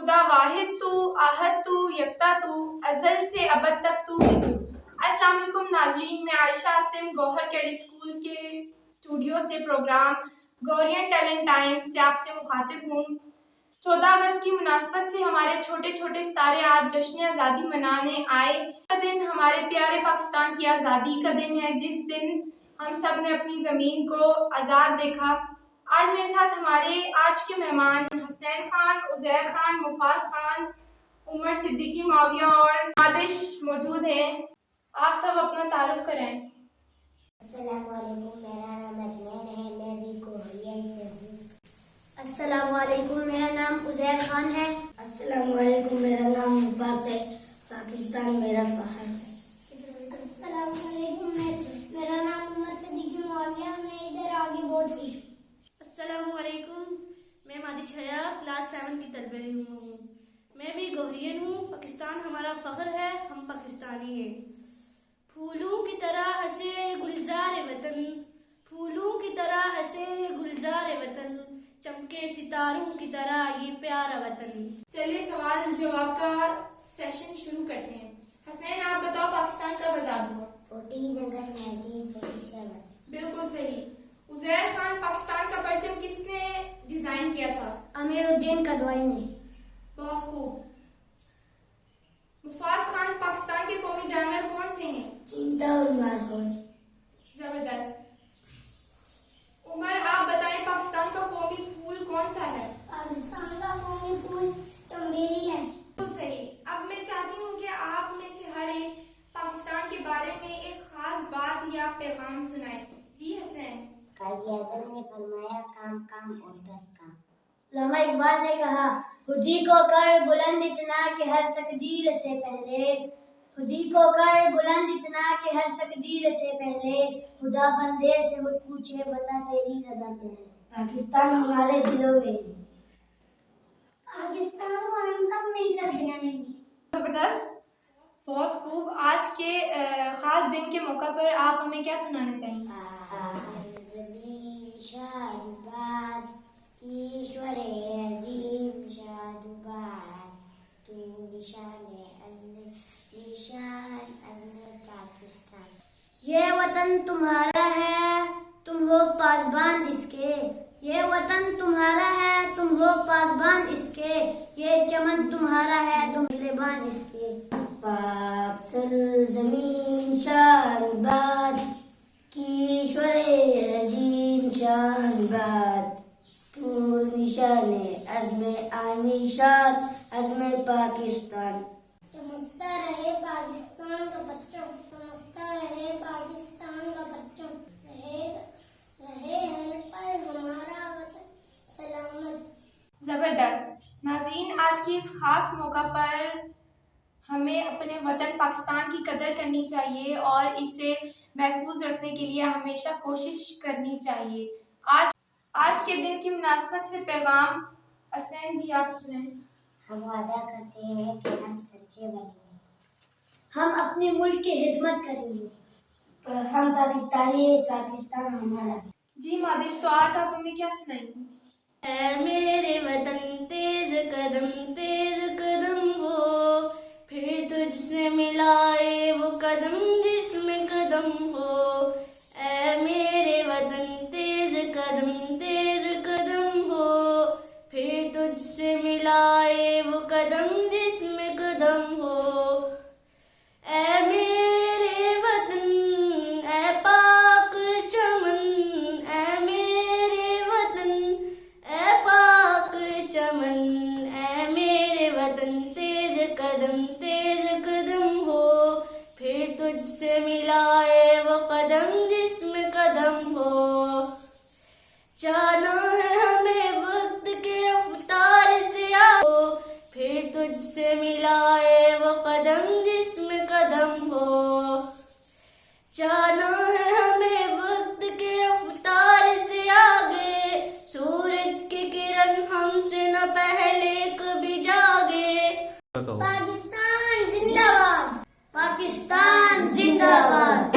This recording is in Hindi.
खुदा वाहिद तू, आहद तू, यकता तू, अज़ल से अबद तक तू ही तू। अस्सलाम वालेकुम नाज़रीन, मैं आयशा आसिम गौहर कैडेट स्कूल के स्टूडियो से प्रोग्राम गौहरियन टैलेंट टाइम्स से आपसे मुखातिब हूँ। 14 अगस्त की मुनासबत से हमारे छोटे छोटे सितारे आज जश्न आज़ादी मनाने आए। का दिन हमारे प्यारे पाकिस्तान की आज़ादी का दिन है, जिस दिन हम सब ने अपनी ज़मीन को आज़ाद देखा। आज मेरे साथ हमारे आज के मेहमान हसनैन खान, उज़ैर खान, मुफाज खान, उमर सिद्दीकी माविया और मादिश मौजूद हैं। आप सब अपना तारुफ करें। अस्सलामुअलैकुम, मेरा नाम हसनैन है, मैं भी गौहरियन से हूँ। अस्सलामुअलैकुम, मेरा नाम उज़ैर खान है। अस्सलामुअलैकुम, मेरा नाम मुफास है, पाकिस्तान मेरा फखर है। अस्सलामुअलैकुम, मेरा नाम उमर सिद्दीकी माविया, मैं इधर आगे बहुत खुश हूँ। अस्सलामुअलैकुम, मैं मादिश हया क्लास 7 की तलबे हूँ। मैं भी गौहरियन हूँ। पाकिस्तान हमारा फ़ख्र है, हम पाकिस्तानी हैं। फूलों की तरह हंसे गुलजार वतन, फूलों की तरह हंसे गुलजार वतन, चमके सितारों की तरह ये प्यारा वतन। चलिए सवाल जवाब का सेशन शुरू करते हैं। हसनैन, आप बताओ पाकिस्तान कब आज़ाद हुआ? 14 अगस्त 1947। बिल्कुल सही। उज़ैर खान, पाकिस्तान का परचम किसने डिजाइन किया था? अमीरुद्दीन कदवाई ने। बहुत खूब। मुफाज खान, पाकिस्तान के कौमी जानवर कौन से हैं? चीता और मारकॉट। जबरदस्त। उमर, आप बताएं पाकिस्तान का कौमी फूल कौन सा है? पाकिस्तान का कौमी फूल चमेली है। तो सही। अब मैं चाहती हूँ कि आप में से हर एक पाकिस्तान के बारे में एक खास बात या पैगाम सुनाए। जी हसनैन। कायद-ए-आज़म ने फरमाया, काम काम और बस काम। अल्लामा इकबाल ने कहा, खुदी को कर बुलंद इतना कि हर तकदीर से पहले, खुदी को कर बुलंद इतना कि हर तकदीर से पहले, खुदा बंदे से खुद पूछे बता तेरी रज़ा क्या है। पाकिस्तान हमारे दिलों में है। पाकिस्तान को हम सब मिलकर बनाएंगे। जबरदस्त, बहुत खूब। आज के खास दिन के मौका पर आप हमें क्या सुनाना चाहेंगे? ईश्वर अजीम शादुबाद, तू निशान अज़्म पाकिस्तान। ये वतन तुम्हारा है, तुम हो पासबान इसके, ये वतन तुम्हारा है, तुम हो पासबान इसके, ये चमन तुम्हारा है, तुम मेहरबान इसके। पाक सरज़मीन शानबाद, ईश्वर अजीम शानबाद, तू निशान अज़्म आनिशान अज़्म पाकिस्तान। चमकता रहे पाकिस्तान का परचम, चमकता रहे पाकिस्तान का परचम, रहे हर पर हमारा वतन सलामत। जबरदस्त। नाज़रीन, आज की इस खास मौका पर हमें अपने वतन पाकिस्तान की कदर करनी चाहिए और इसे महफूज रखने के लिए हमेशा कोशिश करनी चाहिए। आज के दिन की मुनासबत से पैगाम हसनैन जी आप सुनाएं। हम वादा करते हैं कि हम सच्चे बनेंगे, हम अपने मुल्क की खिदमत करेंगे। हम पाकिस्तानी हैं, पाकिस्तान हमारा। जी मादिश, तो आज आप हमें क्या सुनाएंगी? ऐ मेरे वतन तेज कदम हो, फिर तुझसे मिलाए वो कदम जिसमें कदम हो। ऐ मेरे वतन तेज कदम हो, फिर तुझसे मिलाए वो कदम जिसमें कदम हो। ऐ मेरे वतन ऐ पाक चमन, ऐ मेरे वतन ऐ पाक चमन, ऐ मेरे वतन तेज कदम हो, फिर तुझसे मिलाए वो कदम जिसमें कदम हो। जाना है हमें वक्त के रफ्तार से आओ, फिर तुझसे मिलाए वो कदम जिसमें कदम हो। जाना है हमें वक्त के रफ्तार से आगे, सूरज की किरण हमसे न पहले कभी जागे। पाकिस्तान जिंदाबाद, पाकिस्तान जिंदाबाद।